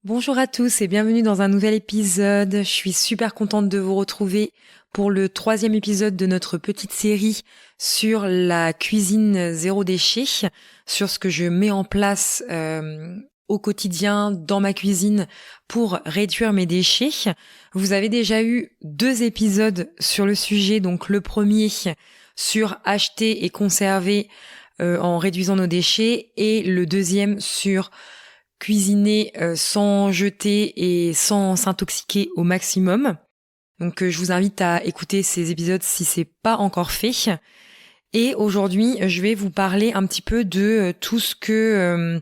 Bonjour à tous et bienvenue dans un nouvel épisode. Je suis super contente de vous retrouver pour le 3e épisode de notre petite série sur la cuisine zéro déchet, sur ce que je mets en place au quotidien dans ma cuisine pour réduire mes déchets. Vous avez déjà eu 2 épisodes sur le sujet, donc le premier sur acheter et conserver en réduisant nos déchets et le deuxième sur cuisiner sans jeter et sans s'intoxiquer au maximum. Donc je vous invite à écouter ces épisodes si c'est pas encore fait. Et aujourd'hui, je vais vous parler un petit peu de tout ce que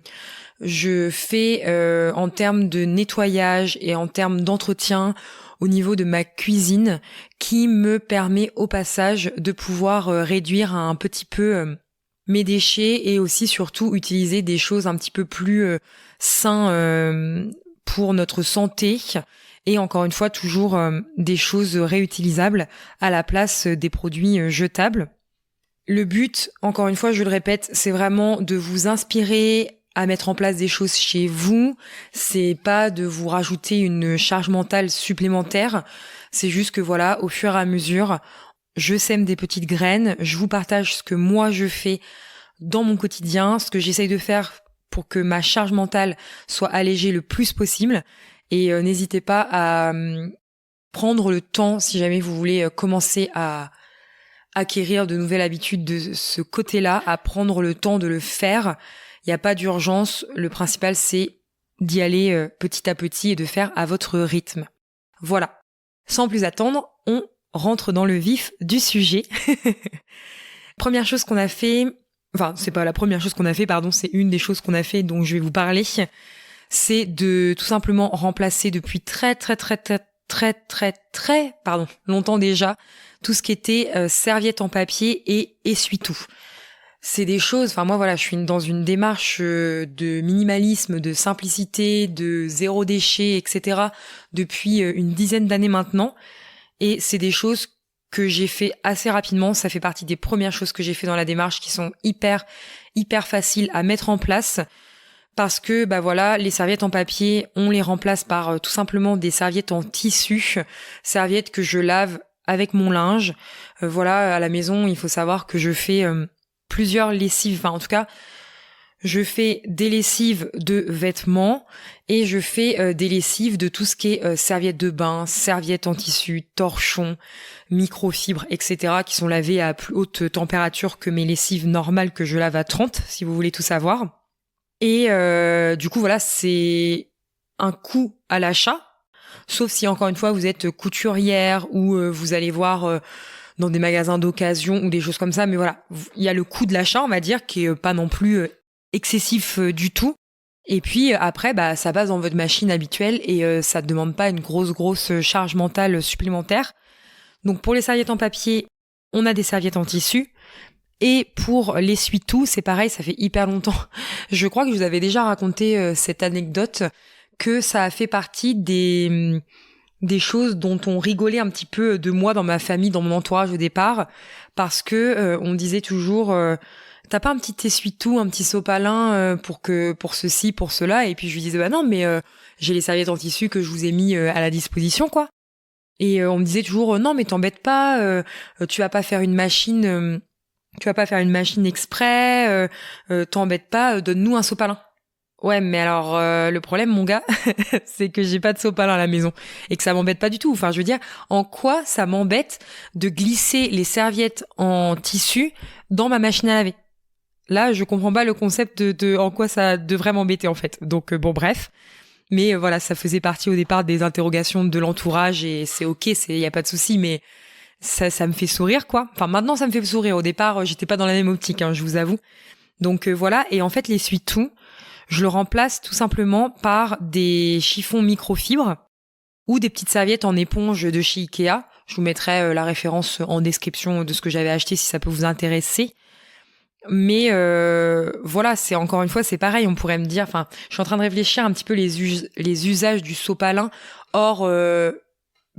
je fais en termes de nettoyage et en termes d'entretien au niveau de ma cuisine qui me permet au passage de pouvoir réduire un petit peu mes déchets et aussi surtout utiliser des choses un petit peu plus sains pour notre santé et encore une fois toujours des choses réutilisables à la place des produits jetables. Le but, encore une fois, je le répète, c'est vraiment de vous inspirer à mettre en place des choses chez vous. C'est pas de vous rajouter une charge mentale supplémentaire. C'est juste que voilà, au fur et à mesure, je sème des petites graines, je vous partage ce que moi je fais dans mon quotidien, ce que j'essaye de faire pour que ma charge mentale soit allégée le plus possible. Et n'hésitez pas à prendre le temps, si jamais vous voulez commencer à acquérir de nouvelles habitudes de ce côté-là, à prendre le temps de le faire. Il n'y a pas d'urgence, le principal c'est d'y aller petit à petit et de faire à votre rythme. Voilà. Sans plus attendre, on rentre dans le vif du sujet. Première chose qu'on a fait, enfin c'est pas la première chose qu'on a fait, pardon, c'est une des choses qu'on a fait dont je vais vous parler, c'est de tout simplement remplacer depuis très longtemps déjà tout ce qui était serviettes en papier et essuie-tout. C'est des choses, enfin moi voilà, je suis dans une démarche de minimalisme, de simplicité, de zéro déchet, etc. depuis une dizaine d'années maintenant. Et c'est des choses que j'ai fait assez rapidement. Ça fait partie des premières choses que j'ai fait dans la démarche qui sont hyper faciles à mettre en place. Parce que bah voilà, les serviettes en papier, on les remplace par tout simplement des serviettes en tissu, serviettes que je lave avec mon linge. Voilà, à la maison, il faut savoir que je fais plusieurs lessives, enfin en tout cas, je fais des lessives de vêtements et je fais des lessives de tout ce qui est serviettes de bain, serviettes en tissu, torchons, microfibres, etc. qui sont lavées à plus haute température que mes lessives normales que je lave à 30, si vous voulez tout savoir. Et du coup, voilà, c'est un coût à l'achat, sauf si, encore une fois, vous êtes couturière ou vous allez voir dans des magasins d'occasion ou des choses comme ça. Mais voilà, il y a le coût de l'achat, on va dire, qui est pas non plus excessif du tout. Et puis après, bah, ça passe dans votre machine habituelle et ça ne demande pas une grosse charge mentale supplémentaire. Donc pour les serviettes en papier, on a des serviettes en tissu. Et pour l'essuie-tout, c'est pareil, ça fait hyper longtemps. Je crois que je vous avais déjà raconté cette anecdote, que ça a fait partie des choses dont on rigolait un petit peu de moi dans ma famille, dans mon entourage au départ, parce que on disait toujours t'as pas un petit essuie-tout, un petit sopalin pour ceci, pour cela, et puis je lui disais bah non mais j'ai les serviettes en tissu que je vous ai mis à la disposition quoi. Et on me disait toujours non mais t'embête pas, tu vas pas faire une machine exprès, t'embête pas, donne-nous un sopalin. Ouais, mais alors le problème, mon gars, c'est que j'ai pas de sopalin à la maison et que ça m'embête pas du tout. Enfin, je veux dire, en quoi ça m'embête de glisser les serviettes en tissu dans ma machine à laver? Là, je comprends pas le concept de en quoi ça devrait m'embêter en fait. Donc bon, bref. Mais voilà, ça faisait partie au départ des interrogations de l'entourage et c'est ok, y a pas de souci, mais ça me fait sourire quoi. Enfin maintenant ça me fait sourire. Au départ j'étais pas dans la même optique, hein, je vous avoue. Donc voilà, et en fait l'essuie-tout, je le remplace tout simplement par des chiffons microfibres ou des petites serviettes en éponge de chez Ikea. Je vous mettrai la référence en description de ce que j'avais acheté si ça peut vous intéresser. Mais voilà, c'est encore une fois, c'est pareil, on pourrait me dire, enfin, je suis en train de réfléchir un petit peu les usages du sopalin hors à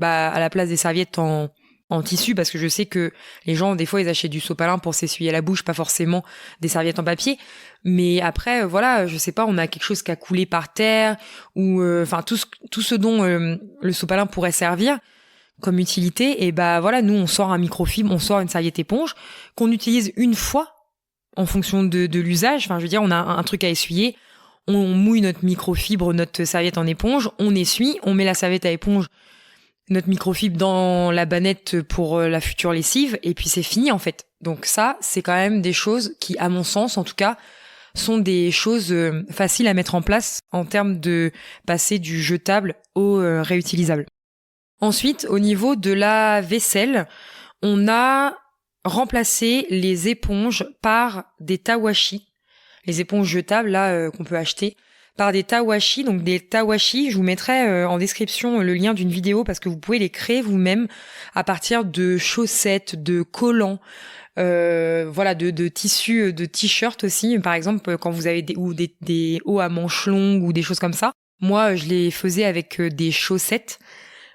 la place des serviettes en en tissu, parce que je sais que les gens, des fois, ils achètent du sopalin pour s'essuyer la bouche, pas forcément des serviettes en papier. Mais après, voilà, je sais pas, on a quelque chose qui a coulé par terre, ou tout ce dont le sopalin pourrait servir comme utilité, et bah voilà, nous on sort un microfibre, on sort une serviette éponge qu'on utilise une fois en fonction de l'usage. Enfin, je veux dire, on a un truc à essuyer, on mouille notre microfibre, notre serviette en éponge, on essuie, on met la serviette à éponge, notre microfibre dans la bannette pour la future lessive, et puis c'est fini en fait. Donc ça, c'est quand même des choses qui, à mon sens en tout cas, sont des choses faciles à mettre en place en termes de passer du jetable au réutilisable. Ensuite, au niveau de la vaisselle, on a remplacé les éponges par des tawashi, les éponges jetables là qu'on peut acheter, par des tawashi. Donc des tawashi, je vous mettrai en description le lien d'une vidéo parce que vous pouvez les créer vous-même à partir de chaussettes, de collants, de tissus, de t-shirts aussi. Par exemple, quand vous avez des hauts à manches longues ou des choses comme ça. Moi, je les faisais avec des chaussettes.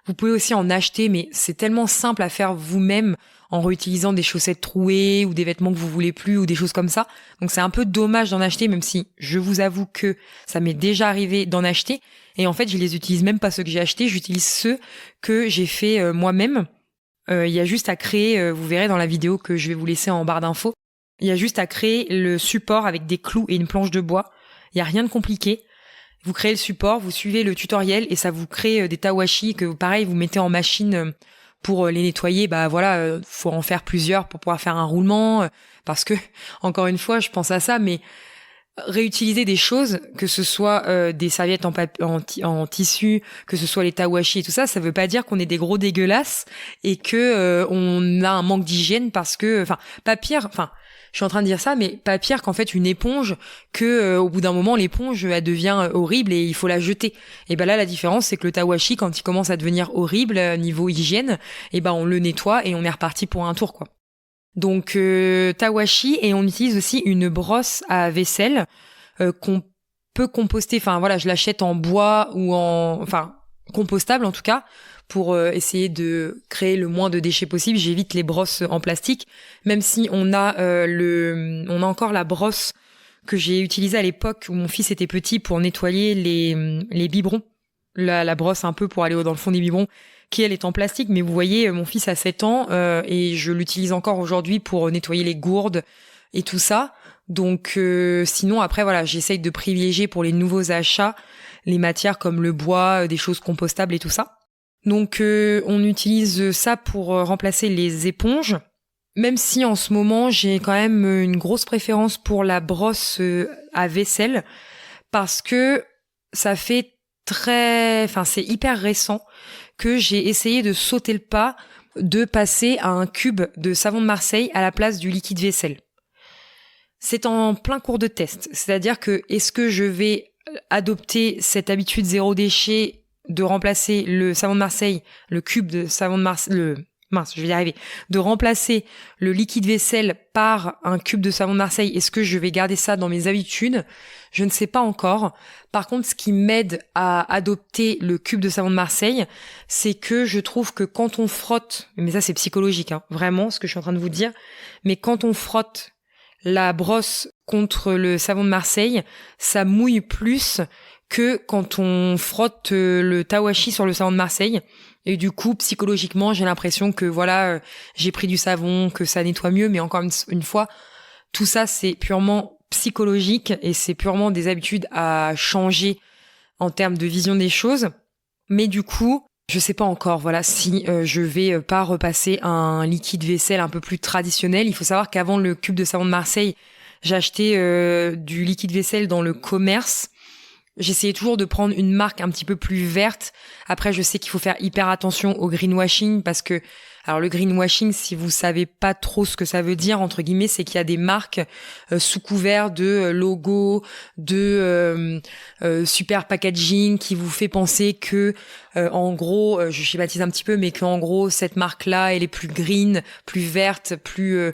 Vous pouvez aussi en acheter, mais c'est tellement simple à faire vous-même en réutilisant des chaussettes trouées ou des vêtements que vous voulez plus ou des choses comme ça. Donc c'est un peu dommage d'en acheter, même si je vous avoue que ça m'est déjà arrivé d'en acheter. Et en fait, je les utilise même pas ceux que j'ai achetés, j'utilise ceux que j'ai fait moi-même. Il y a juste à créer, vous verrez dans la vidéo que je vais vous laisser en barre d'infos, il y a juste à créer le support avec des clous et une planche de bois. Il y a rien de compliqué. Vous créez le support, vous suivez le tutoriel et ça vous crée des tawashi que pareil vous mettez en machine pour les nettoyer. Bah voilà, faut en faire plusieurs pour pouvoir faire un roulement parce que encore une fois, je pense à ça, mais réutiliser des choses, que ce soit des serviettes en tissu, que ce soit les tawashi et tout ça, ça veut pas dire qu'on est des gros dégueulasses et que on a un manque d'hygiène parce que, pas pire, je suis en train de dire ça, mais pas pire qu'en fait une éponge que au bout d'un moment l'éponge elle devient horrible et il faut la jeter. Et ben là la différence c'est que le tawashi quand il commence à devenir horrible niveau hygiène, et ben on le nettoie et on est reparti pour un tour quoi. Donc tawashi, et on utilise aussi une brosse à vaisselle qu'on peut composter. Enfin voilà, je l'achète en bois ou compostable en tout cas pour essayer de créer le moins de déchets possible. J'évite les brosses en plastique, même si on a encore la brosse que j'ai utilisée à l'époque où mon fils était petit pour nettoyer les biberons. La brosse un peu pour aller dans le fond des biberons, qui elle est en plastique, mais vous voyez, mon fils a 7 ans et je l'utilise encore aujourd'hui pour nettoyer les gourdes et tout ça. Donc sinon après voilà, j'essaye de privilégier pour les nouveaux achats les matières comme le bois, des choses compostables et tout ça. Donc on utilise ça pour remplacer les éponges, même si en ce moment j'ai quand même une grosse préférence pour la brosse à vaisselle parce que ça fait c'est hyper récent que j'ai essayé de sauter le pas de passer à un cube de savon de Marseille à la place du liquide vaisselle. C'est en plein cours de test, c'est-à-dire que est-ce que je vais adopter cette habitude zéro déchet de remplacer le savon de Marseille, le cube de savon de Marseille, de remplacer le liquide vaisselle par un cube de savon de Marseille. Est-ce que je vais garder ça dans mes habitudes ? Je ne sais pas encore. Par contre, ce qui m'aide à adopter le cube de savon de Marseille, c'est que je trouve que quand on frotte, mais ça c'est psychologique, vraiment, ce que je suis en train de vous dire, mais quand on frotte la brosse contre le savon de Marseille, ça mouille plus que quand on frotte le tawashi sur le savon de Marseille. Et du coup, psychologiquement, j'ai l'impression que voilà, j'ai pris du savon, que ça nettoie mieux. Mais encore une fois, tout ça, c'est purement psychologique et c'est purement des habitudes à changer en termes de vision des choses. Mais du coup, je sais pas encore, voilà, si je vais pas repasser un liquide vaisselle un peu plus traditionnel. Il faut savoir qu'avant le cube de savon de Marseille, j'achetais du liquide vaisselle dans le commerce. J'essayais toujours de prendre une marque un petit peu plus verte. Après, je sais qu'il faut faire hyper attention au greenwashing parce que, alors le greenwashing, si vous savez pas trop ce que ça veut dire, entre guillemets, c'est qu'il y a des marques sous couvert de logo, de super packaging qui vous fait penser que, en gros, je schématise un petit peu, mais qu'en gros, cette marque-là, elle est plus green, plus verte, plus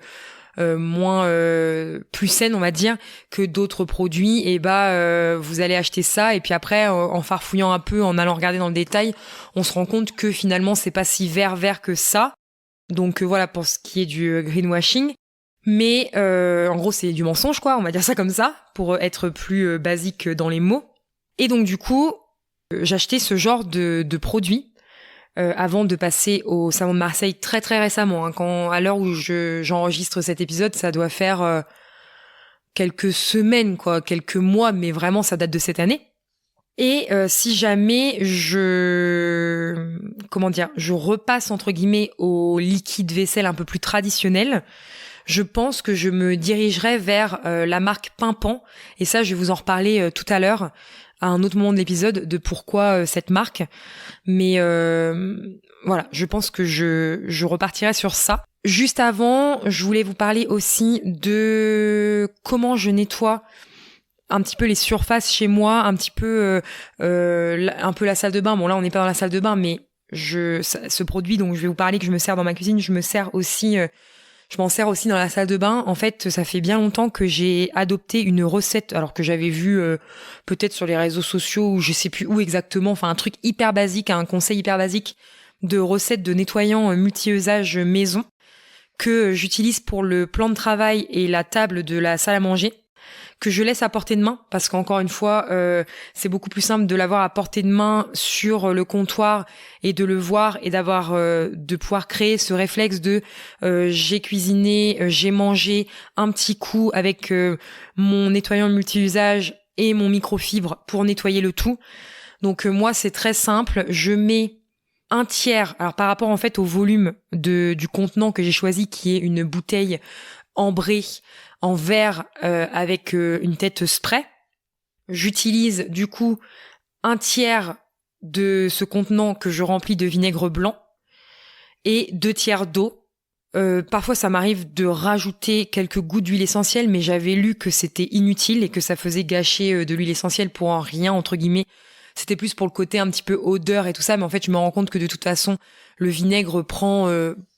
plus saine on va dire que d'autres produits, et vous allez acheter ça et puis après en farfouillant un peu, en allant regarder dans le détail, on se rend compte que finalement c'est pas si vert que ça. Donc voilà pour ce qui est du greenwashing. Mais en gros, c'est du mensonge, quoi, on va dire ça comme ça, pour être plus basique dans les mots. Et donc du coup, j'achetais ce genre de produits avant de passer au Salon de Marseille très très récemment. À l'heure où j'enregistre cet épisode, ça doit faire quelques semaines, quoi, quelques mois, mais vraiment ça date de cette année. Et si jamais je repasse entre guillemets au liquide vaisselle un peu plus traditionnel, je pense que je me dirigerai vers la marque Pimpan. Et ça, je vais vous en reparler tout à l'heure, à un autre moment de l'épisode, de pourquoi cette marque. Mais voilà, je pense que je repartirai sur ça. Juste avant, je voulais vous parler aussi de comment je nettoie un petit peu les surfaces chez moi, un petit peu un peu la salle de bain. Bon là, on n'est pas dans la salle de bain, mais ce produit dont je vais vous parler, que je me sers dans ma cuisine, je m'en sers aussi dans la salle de bain. En fait, ça fait bien longtemps que j'ai adopté une recette, alors que j'avais vu peut-être sur les réseaux sociaux ou je sais plus où exactement, enfin un truc hyper basique, un conseil hyper basique de recette de nettoyant multi-usage maison que j'utilise pour le plan de travail et la table de la salle à manger, que je laisse à portée de main, parce qu'encore une fois, c'est beaucoup plus simple de l'avoir à portée de main sur le comptoir et de le voir et de pouvoir créer ce réflexe de j'ai cuisiné, j'ai mangé un petit coup avec mon nettoyant multi-usage et mon microfibre pour nettoyer le tout. Donc moi, c'est très simple, je mets un tiers, alors par rapport en fait au volume du contenant que j'ai choisi, qui est une bouteille ambrée en verre avec une tête spray. J'utilise du coup un tiers de ce contenant que je remplis de vinaigre blanc et 2 tiers d'eau. Parfois ça m'arrive de rajouter quelques gouttes d'huile essentielle, mais j'avais lu que c'était inutile et que ça faisait gâcher de l'huile essentielle pour en rien, entre guillemets. C'était plus pour le côté un petit peu odeur et tout ça, mais en fait je me rends compte que de toute façon le vinaigre prend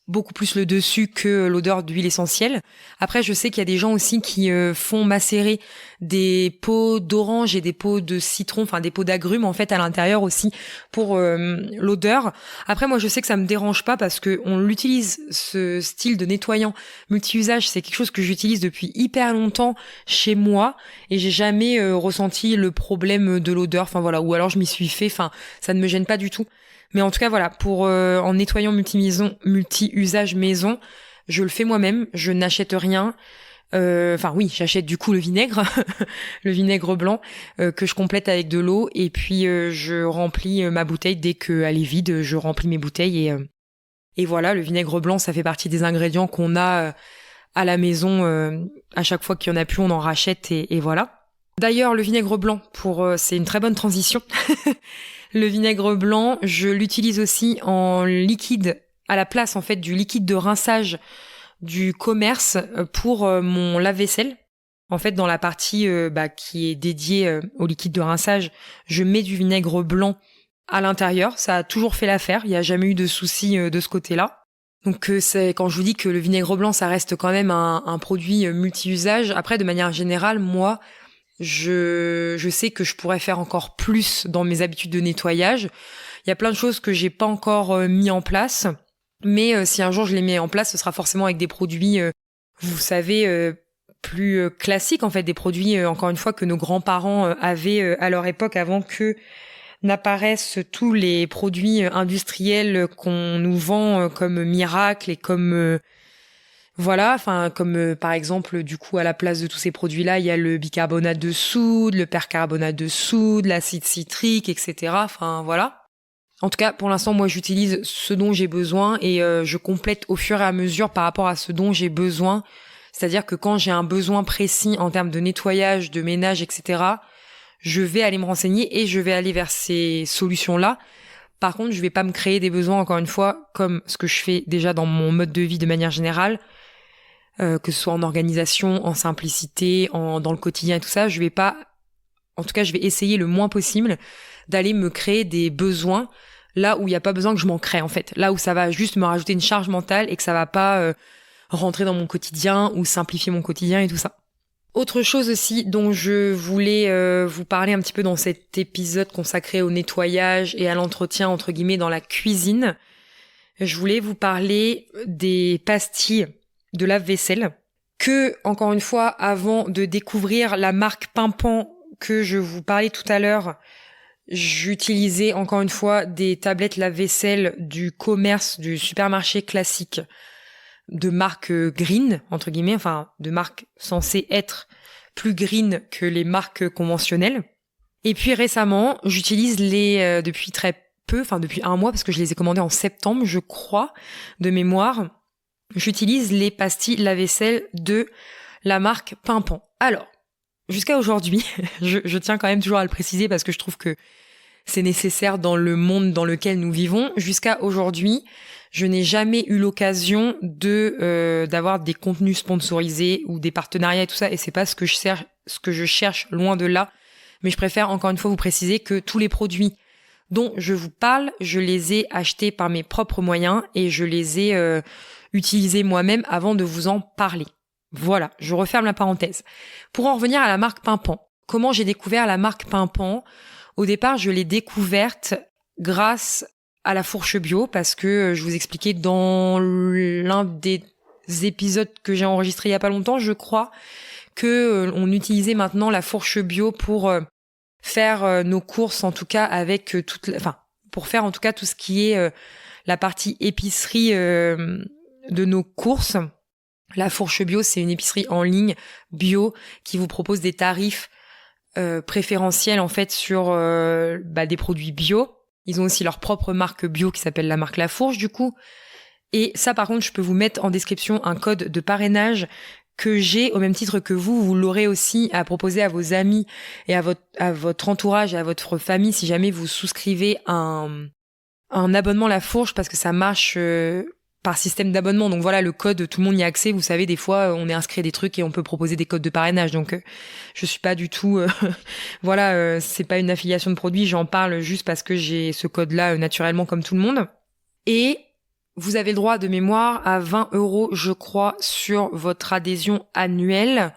beaucoup plus le dessus que l'odeur d'huile essentielle. Après, je sais qu'il y a des gens aussi qui font macérer des peaux d'orange et des peaux de citron, enfin des peaux d'agrumes en fait à l'intérieur aussi pour l'odeur. Après, moi je sais que ça me dérange pas parce que on l'utilise, ce style de nettoyant multi-usage, c'est quelque chose que j'utilise depuis hyper longtemps chez moi et j'ai jamais ressenti le problème de l'odeur. Enfin voilà, ou alors je m'y suis fait. Enfin, ça ne me gêne pas du tout. Mais en tout cas, voilà, pour en nettoyant multi-usage maison, je le fais moi-même, je n'achète rien. Enfin oui, j'achète du coup le vinaigre, le vinaigre blanc que je complète avec de l'eau et puis je remplis ma bouteille dès qu'elle est vide, je remplis mes bouteilles et voilà, le vinaigre blanc, ça fait partie des ingrédients qu'on a à la maison. À chaque fois qu'il y en a plus, on en rachète et voilà. D'ailleurs, le vinaigre blanc, c'est une très bonne transition. Le vinaigre blanc, je l'utilise aussi en liquide, à la place en fait du liquide de rinçage du commerce pour mon lave-vaisselle. En fait, dans la partie qui est dédiée au liquide de rinçage, je mets du vinaigre blanc à l'intérieur. Ça a toujours fait l'affaire, il n'y a jamais eu de souci de ce côté-là. Donc c'est quand je vous dis que le vinaigre blanc, ça reste quand même un produit multi-usage. Après, de manière générale, moi, je sais que je pourrais faire encore plus dans mes habitudes de nettoyage. Il y a plein de choses que j'ai pas encore mis en place, mais si un jour je les mets en place, ce sera forcément avec des produits, vous savez, plus classiques en fait, des produits encore une fois que nos grands-parents avaient à leur époque avant que n'apparaissent tous les produits industriels qu'on nous vend comme miracle et comme voilà, enfin comme par exemple du coup à la place de tous ces produits-là, il y a le bicarbonate de soude, le percarbonate de soude, l'acide citrique, etc. Enfin voilà. En tout cas, pour l'instant, moi j'utilise ce dont j'ai besoin et je complète au fur et à mesure par rapport à ce dont j'ai besoin. C'est-à-dire que quand j'ai un besoin précis en termes de nettoyage, de ménage, etc., je vais aller me renseigner et je vais aller vers ces solutions-là. Par contre, je vais pas me créer des besoins, encore une fois, comme ce que je fais déjà dans mon mode de vie de manière générale. Que ce soit en organisation, en simplicité, dans le quotidien et tout ça, je vais essayer le moins possible d'aller me créer des besoins là où il n'y a pas besoin que je m'en crée en fait. Là où ça va juste me rajouter une charge mentale et que ça va pas rentrer dans mon quotidien ou simplifier mon quotidien et tout ça. Autre chose aussi dont je voulais vous parler un petit peu dans cet épisode consacré au nettoyage et à l'entretien entre guillemets dans la cuisine, je voulais vous parler des pastilles de lave-vaisselle que, encore une fois, avant de découvrir la marque Pimpan que je vous parlais tout à l'heure, j'utilisais encore une fois des tablettes lave-vaisselle du commerce, du supermarché classique, de marque green, entre guillemets, enfin de marque censée être plus green que les marques conventionnelles. Et puis récemment, j'utilise les depuis très peu, enfin depuis un mois, parce que je les ai commandées en septembre, je crois, de mémoire. J'utilise les pastilles lave-vaisselle de la marque Pimpan. Alors, jusqu'à aujourd'hui, je tiens quand même toujours à le préciser parce que je trouve que c'est nécessaire dans le monde dans lequel nous vivons. Jusqu'à aujourd'hui, je n'ai jamais eu l'occasion d'avoir des contenus sponsorisés ou des partenariats et tout ça, et c'est pas ce que je cherche, loin de là. Mais je préfère encore une fois vous préciser que tous les produits dont je vous parle, je les ai achetés par mes propres moyens et je les ai utilisés moi-même avant de vous en parler. Voilà, je referme la parenthèse. Pour en revenir à la marque Pimpan, comment j'ai découvert la marque Pimpan ? Au départ, je l'ai découverte grâce à la fourche bio parce que je vous expliquais dans l'un des épisodes que j'ai enregistré il y a pas longtemps, je crois, que on utilisait maintenant la fourche bio pour faire nos courses, en tout cas avec pour faire en tout cas tout ce qui est la partie épicerie de nos courses. La fourche bio, c'est une épicerie en ligne bio qui vous propose des tarifs préférentiels en fait sur des produits bio. Ils ont aussi leur propre marque bio qui s'appelle la marque La Fourche du coup. Et ça par contre, je peux vous mettre en description un code de parrainage que j'ai au même titre que vous l'aurez aussi à proposer à vos amis et à votre entourage et à votre famille si jamais vous souscrivez un abonnement La Fourche parce que ça marche par système d'abonnement. Donc voilà, le code, tout le monde y a accès. Vous savez, des fois, on est inscrit à des trucs et on peut proposer des codes de parrainage. Donc je suis pas du tout c'est pas une affiliation de produit, j'en parle juste parce que j'ai ce code-là naturellement comme tout le monde. Et vous avez le droit de mémoire à 20 €, je crois, sur votre adhésion annuelle.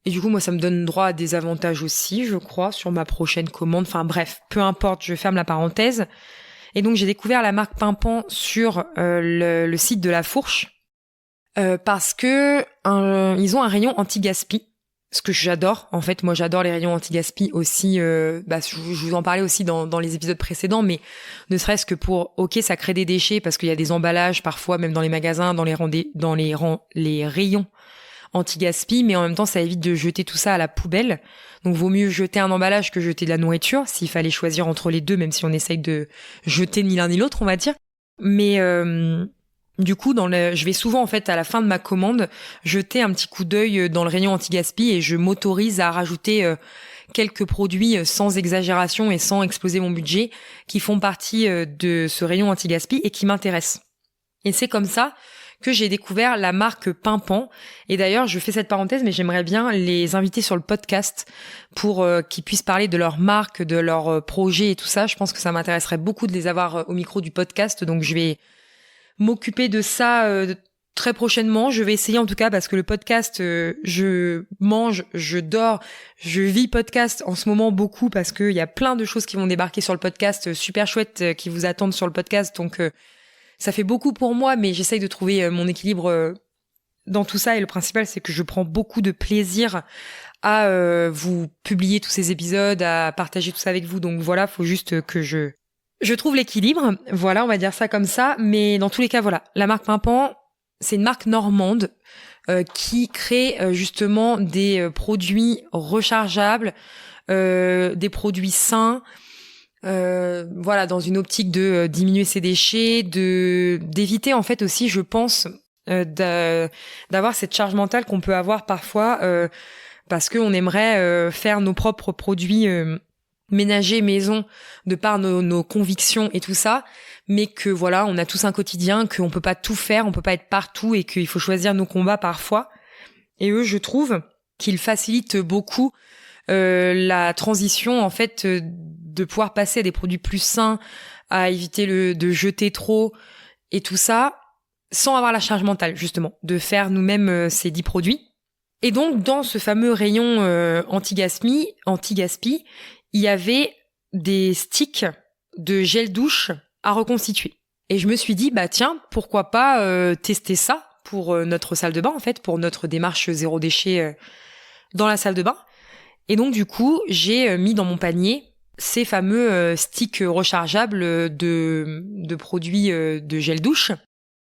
Et du coup, moi, ça me donne droit à des avantages aussi, je crois, sur ma prochaine commande. Enfin bref, peu importe, je ferme la parenthèse. Et donc, j'ai découvert la marque Pimpan sur le site de La Fourche parce que ils ont un rayon anti-gaspi. Ce que j'adore, en fait, moi j'adore les rayons anti-gaspi aussi, je vous en parlais aussi dans les épisodes précédents, mais ne serait-ce que pour, ok, ça crée des déchets parce qu'il y a des emballages parfois, même dans les magasins, dans les rayons anti-gaspi, mais en même temps ça évite de jeter tout ça à la poubelle. Donc vaut mieux jeter un emballage que jeter de la nourriture, s'il fallait choisir entre les deux, même si on essaye de jeter ni l'un ni l'autre, on va dire. Mais du coup, je vais souvent en fait à la fin de ma commande jeter un petit coup d'œil dans le rayon anti-gaspi et je m'autorise à rajouter quelques produits sans exagération et sans exploser mon budget qui font partie de ce rayon anti-gaspi et qui m'intéressent. Et c'est comme ça que j'ai découvert la marque Pimpan. Et d'ailleurs, je fais cette parenthèse, mais j'aimerais bien les inviter sur le podcast pour qu'ils puissent parler de leur marque, de leur projet et tout ça. Je pense que ça m'intéresserait beaucoup de les avoir au micro du podcast, donc je vais m'occuper de ça très prochainement. Je vais essayer en tout cas parce que le podcast, je mange, je dors, je vis podcast en ce moment beaucoup parce qu'il y a plein de choses qui vont débarquer sur le podcast, super chouettes qui vous attendent sur le podcast. Donc ça fait beaucoup pour moi, mais j'essaye de trouver mon équilibre dans tout ça. Et le principal, c'est que je prends beaucoup de plaisir à vous publier tous ces épisodes, à partager tout ça avec vous. Donc voilà, faut juste que je trouve l'équilibre, voilà, on va dire ça comme ça, mais dans tous les cas, voilà, la marque Pimpan, c'est une marque normande qui crée justement des produits rechargeables, des produits sains, dans une optique de diminuer ses déchets, d'éviter en fait aussi, je pense, d'avoir cette charge mentale qu'on peut avoir parfois parce qu'on aimerait faire nos propres produits ménager maison de par nos convictions et tout ça, mais que voilà, on a tous un quotidien, qu'on peut pas tout faire, on peut pas être partout et qu'il faut choisir nos combats parfois. Et eux, je trouve qu'ils facilitent beaucoup la transition en fait de pouvoir passer à des produits plus sains, à éviter de jeter trop et tout ça sans avoir la charge mentale justement de faire nous-mêmes ces 10 produits. Et donc dans ce fameux rayon anti-gaspi, il y avait des sticks de gel douche à reconstituer. Et je me suis dit, bah tiens, pourquoi pas tester ça pour notre salle de bain, en fait, pour notre démarche zéro déchet dans la salle de bain. Et donc, du coup, j'ai mis dans mon panier ces fameux sticks rechargeables de produits de gel douche.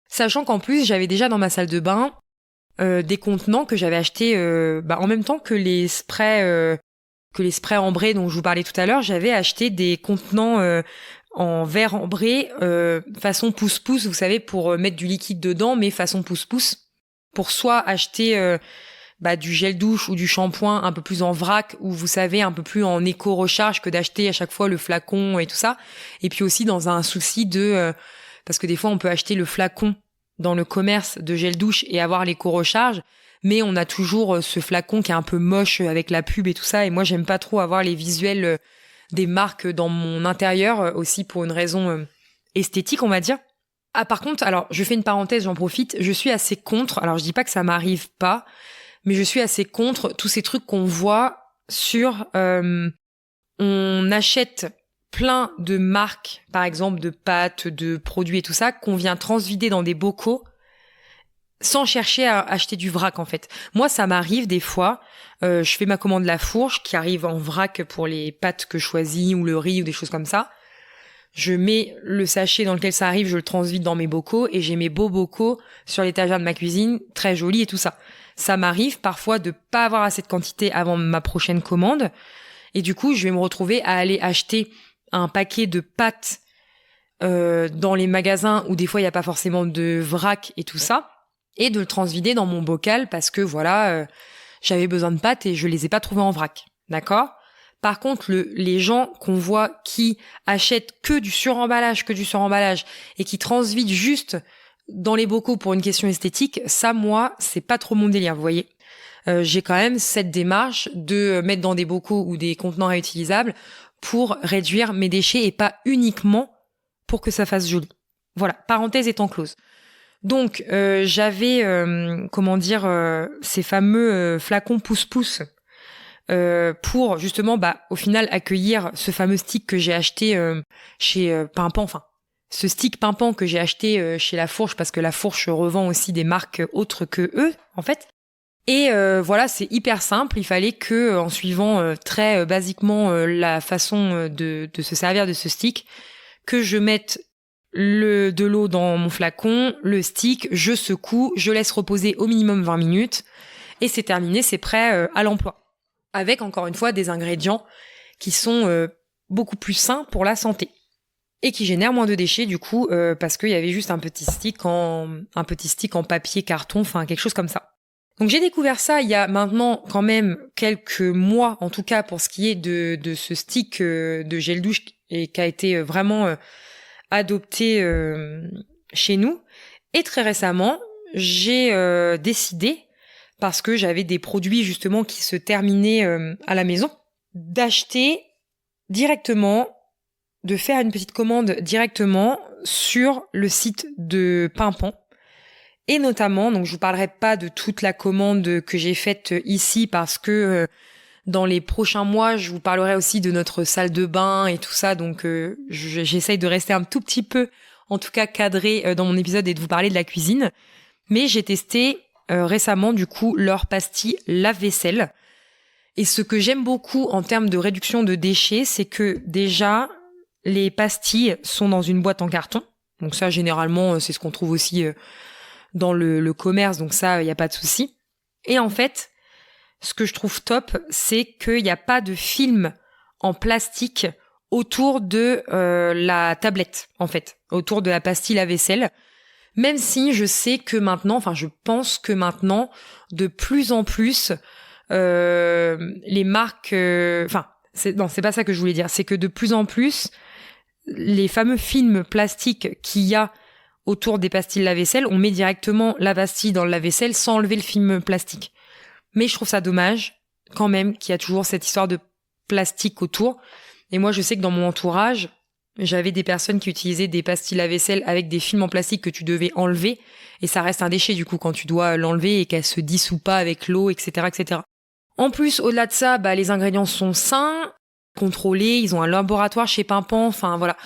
Sachant qu'en plus, j'avais déjà dans ma salle de bain des contenants que j'avais achetés en même temps que les sprays ambrés dont je vous parlais tout à l'heure. J'avais acheté des contenants en verre ambré façon pouce-pouce, vous savez, pour mettre du liquide dedans, mais façon pouce-pouce, pour soit acheter du gel douche ou du shampoing un peu plus en vrac, ou vous savez, un peu plus en éco-recharge que d'acheter à chaque fois le flacon et tout ça. Et puis aussi dans un souci parce que des fois on peut acheter le flacon dans le commerce de gel douche et avoir l'éco-recharge, mais on a toujours ce flacon qui est un peu moche avec la pub et tout ça, et moi j'aime pas trop avoir les visuels des marques dans mon intérieur, aussi pour une raison esthétique, on va dire. Ah, par contre, alors je fais une parenthèse, j'en profite, je suis assez contre, alors je dis pas que ça m'arrive pas, mais je suis assez contre tous ces trucs qu'on voit sur on achète plein de marques, par exemple de pâtes, de produits et tout ça, qu'on vient transvider dans des bocaux sans chercher à acheter du vrac, en fait. Moi, ça m'arrive des fois, je fais ma commande La Fourche, qui arrive en vrac pour les pâtes que je choisis, ou le riz, ou des choses comme ça. Je mets le sachet dans lequel ça arrive, je le transvide dans mes bocaux, et j'ai mes beaux bocaux sur l'étagère de ma cuisine, très jolis et tout ça. Ça m'arrive parfois de pas avoir assez de quantité avant ma prochaine commande, et du coup, je vais me retrouver à aller acheter un paquet de pâtes dans les magasins où des fois il n'y a pas forcément de vrac et tout ça, et de le transvider dans mon bocal parce que voilà, j'avais besoin de pâtes et je les ai pas trouvées en vrac, d'accord ? Par contre, les gens qu'on voit qui achètent que du suremballage et qui transvident juste dans les bocaux pour une question esthétique, ça, moi, c'est pas trop mon délire, vous voyez. J'ai quand même cette démarche de mettre dans des bocaux ou des contenants réutilisables pour réduire mes déchets et pas uniquement pour que ça fasse joli. Voilà, parenthèse étant close. Donc, j'avais, ces fameux flacons pouce-pouce pour justement, au final, accueillir ce fameux stick que j'ai acheté chez Pimpan, enfin, ce stick Pimpan que j'ai acheté chez La Fourche, parce que La Fourche revend aussi des marques autres que eux, en fait. Et voilà, c'est hyper simple. Il fallait que, en suivant très basiquement la façon de se servir de ce stick, que je mette de l'eau dans mon flacon, le stick, je secoue, je laisse reposer au minimum 20 minutes, et c'est terminé, c'est prêt à l'emploi. Avec, encore une fois, des ingrédients qui sont beaucoup plus sains pour la santé. Et qui génèrent moins de déchets, du coup, parce qu'il y avait juste un petit stick en papier, carton, enfin, quelque chose comme ça. Donc j'ai découvert ça il y a maintenant quand même quelques mois, en tout cas pour ce qui est de ce stick de gel douche, et qui a été vraiment adopté chez nous. Et très récemment, j'ai décidé, parce que j'avais des produits justement qui se terminaient à la maison, d'acheter directement, de faire une petite commande directement sur le site de Pimpan. Et notamment, donc je vous parlerai pas de toute la commande que j'ai faite ici, parce que dans les prochains mois, je vous parlerai aussi de notre salle de bain et tout ça, donc j'essaye de rester un tout petit peu, en tout cas cadré dans mon épisode, et de vous parler de la cuisine. Mais j'ai testé récemment, du coup, leur pastille lave-vaisselle. Et ce que j'aime beaucoup en termes de réduction de déchets, c'est que déjà, les pastilles sont dans une boîte en carton. Donc ça, généralement, c'est ce qu'on trouve aussi dans le commerce, donc ça, il n'y a pas de souci. Et en fait, ce que je trouve top, c'est qu'il n'y a pas de film en plastique autour de la tablette, en fait, autour de la pastille lave-vaisselle. Même si je sais que maintenant, enfin je pense que maintenant, de plus en plus, les marques... c'est pas ça que je voulais dire, c'est que de plus en plus, les fameux films plastiques qu'il y a autour des pastilles lave-vaisselle, on met directement la pastille dans le lave-vaisselle sans enlever le film plastique. Mais je trouve ça dommage, quand même, qu'il y a toujours cette histoire de plastique autour. Et moi, je sais que dans mon entourage, j'avais des personnes qui utilisaient des pastilles lave-vaisselle avec des films en plastique que tu devais enlever. Et ça reste un déchet, du coup, quand tu dois l'enlever et qu'elle se dissout pas avec l'eau, etc., etc. En plus, au-delà de ça, les ingrédients sont sains. contrôlé, ils ont un laboratoire chez Pimpan, enfin voilà.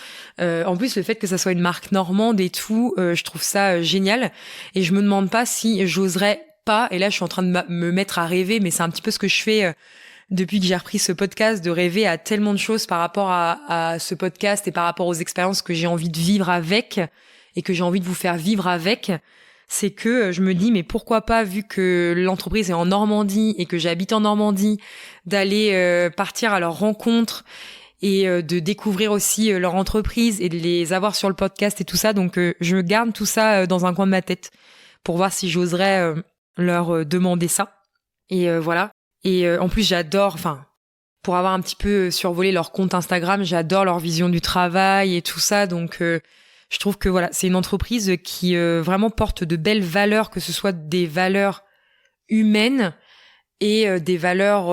En plus, le fait que ça soit une marque normande et tout, je trouve ça génial. Et je me demande pas si j'oserais pas, et là je suis en train de me mettre à rêver, mais c'est un petit peu ce que je fais depuis que j'ai repris ce podcast, de rêver à tellement de choses par rapport à ce podcast et par rapport aux expériences que j'ai envie de vivre avec et que j'ai envie de vous faire vivre avec. C'est que je me dis, mais pourquoi pas, vu que l'entreprise est en Normandie et que j'habite en Normandie, d'aller partir à leur rencontre et de découvrir aussi leur entreprise et de les avoir sur le podcast et tout ça. Donc je garde tout ça dans un coin de ma tête pour voir si j'oserais leur demander ça. Et voilà. Et en plus, pour avoir un petit peu survolé leur compte Instagram, j'adore leur vision du travail et tout ça. Donc je trouve que voilà, c'est une entreprise qui vraiment porte de belles valeurs, que ce soit des valeurs humaines et des valeurs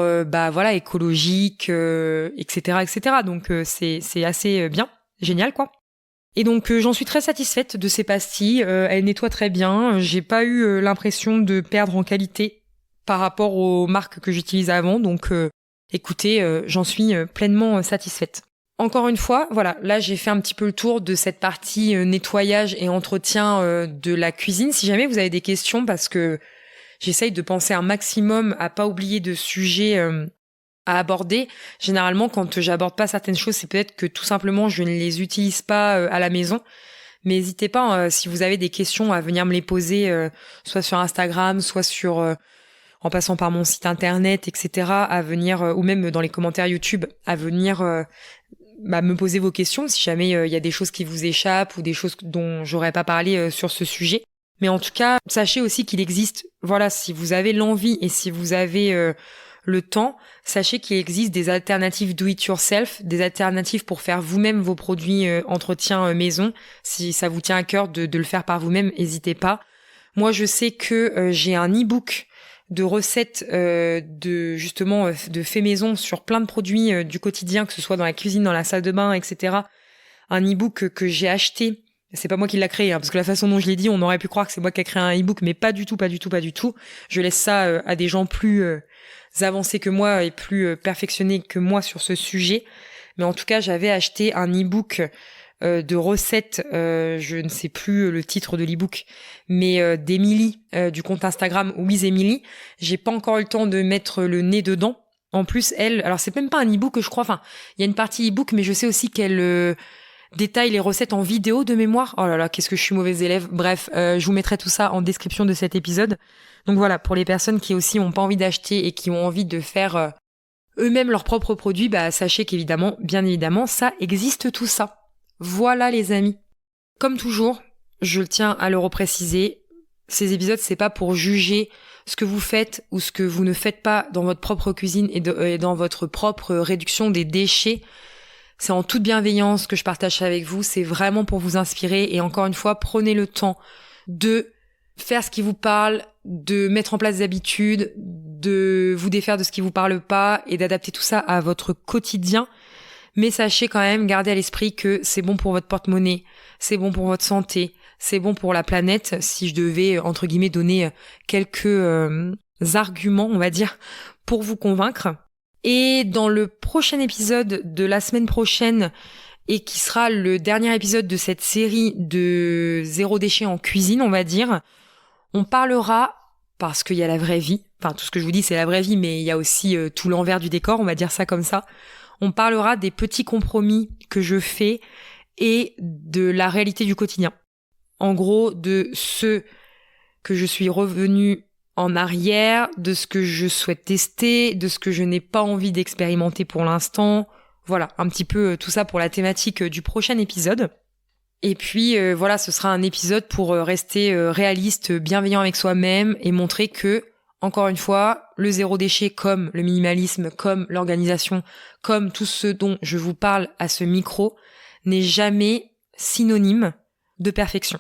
écologiques, etc., etc. Donc c'est assez bien, génial quoi. Et donc j'en suis très satisfaite de ces pastilles. Elles nettoient très bien. J'ai pas eu l'impression de perdre en qualité par rapport aux marques que j'utilisais avant. Donc écoutez, j'en suis pleinement satisfaite. Encore une fois, voilà, là j'ai fait un petit peu le tour de cette partie nettoyage et entretien de la cuisine. Si jamais vous avez des questions, parce que j'essaye de penser un maximum à pas oublier de sujets à aborder. Généralement, quand j'aborde pas certaines choses, c'est peut-être que tout simplement je ne les utilise pas à la maison. Mais n'hésitez pas, si vous avez des questions, à venir me les poser, soit sur Instagram, soit en passant par mon site internet, etc., à venir, ou même dans les commentaires YouTube, à venir me poser vos questions si jamais il y a des choses qui vous échappent ou des choses dont j'aurais pas parlé sur ce sujet. Mais en tout cas, sachez aussi qu'il existe, voilà, si vous avez l'envie et si vous avez le temps, sachez qu'il existe des alternatives do it yourself, des alternatives pour faire vous-même vos produits entretien maison. Si ça vous tient à cœur de le faire par vous-même, n'hésitez pas. Moi, je sais que j'ai un e-book de recettes de fait maison sur plein de produits du quotidien, que ce soit dans la cuisine, dans la salle de bain, etc. Un e-book que j'ai acheté. C'est pas moi qui l'a créé, parce que la façon dont je l'ai dit, on aurait pu croire que c'est moi qui ai créé un e-book, mais pas du tout, pas du tout, pas du tout. Je laisse ça à des gens plus avancés que moi et plus perfectionnés que moi sur ce sujet. Mais en tout cas, j'avais acheté un e-book de recettes, je ne sais plus le titre de l'e-book, mais d'Émilie, du compte Instagram WizEmilie. J'ai pas encore eu le temps de mettre le nez dedans. En plus, elle, alors c'est même pas un e-book, je crois, enfin, il y a une partie e-book, mais je sais aussi qu'elle détaille les recettes en vidéo de mémoire. Oh là là, qu'est-ce que je suis mauvaise élève. Bref, je vous mettrai tout ça en description de cet épisode. Donc voilà, pour les personnes qui aussi ont pas envie d'acheter et qui ont envie de faire eux-mêmes leurs propres produits, sachez qu'évidemment, bien évidemment, ça existe tout ça. Voilà les amis. Comme toujours, je tiens à le repréciser, ces épisodes c'est pas pour juger ce que vous faites ou ce que vous ne faites pas dans votre propre cuisine et dans votre propre réduction des déchets. C'est en toute bienveillance que je partage ça avec vous, c'est vraiment pour vous inspirer et encore une fois, prenez le temps de faire ce qui vous parle, de mettre en place des habitudes, de vous défaire de ce qui vous parle pas et d'adapter tout ça à votre quotidien. Mais sachez quand même, gardez à l'esprit que c'est bon pour votre porte-monnaie, c'est bon pour votre santé, c'est bon pour la planète, si je devais, entre guillemets, donner quelques arguments, on va dire, pour vous convaincre. Et dans le prochain épisode de la semaine prochaine, et qui sera le dernier épisode de cette série de zéro déchet en cuisine, on va dire, on parlera, parce qu'il y a la vraie vie, enfin tout ce que je vous dis c'est la vraie vie, mais il y a aussi tout l'envers du décor, on va dire ça comme ça. On parlera des petits compromis que je fais et de la réalité du quotidien. En gros, de ce que je suis revenue en arrière, de ce que je souhaite tester, de ce que je n'ai pas envie d'expérimenter pour l'instant. Voilà, un petit peu tout ça pour la thématique du prochain épisode. Et puis voilà, ce sera un épisode pour rester réaliste, bienveillant avec soi-même et montrer que, encore une fois, le zéro déchet comme le minimalisme, comme l'organisation, comme tout ce dont je vous parle à ce micro, n'est jamais synonyme de perfection.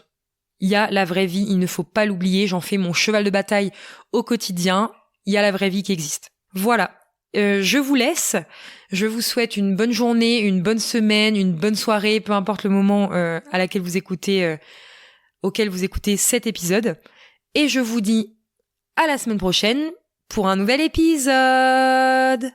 Il y a la vraie vie, il ne faut pas l'oublier, j'en fais mon cheval de bataille au quotidien, il y a la vraie vie qui existe. Voilà, je vous laisse, je vous souhaite une bonne journée, une bonne semaine, une bonne soirée, peu importe le moment auquel vous écoutez cet épisode. Et je vous dis à la semaine prochaine pour un nouvel épisode.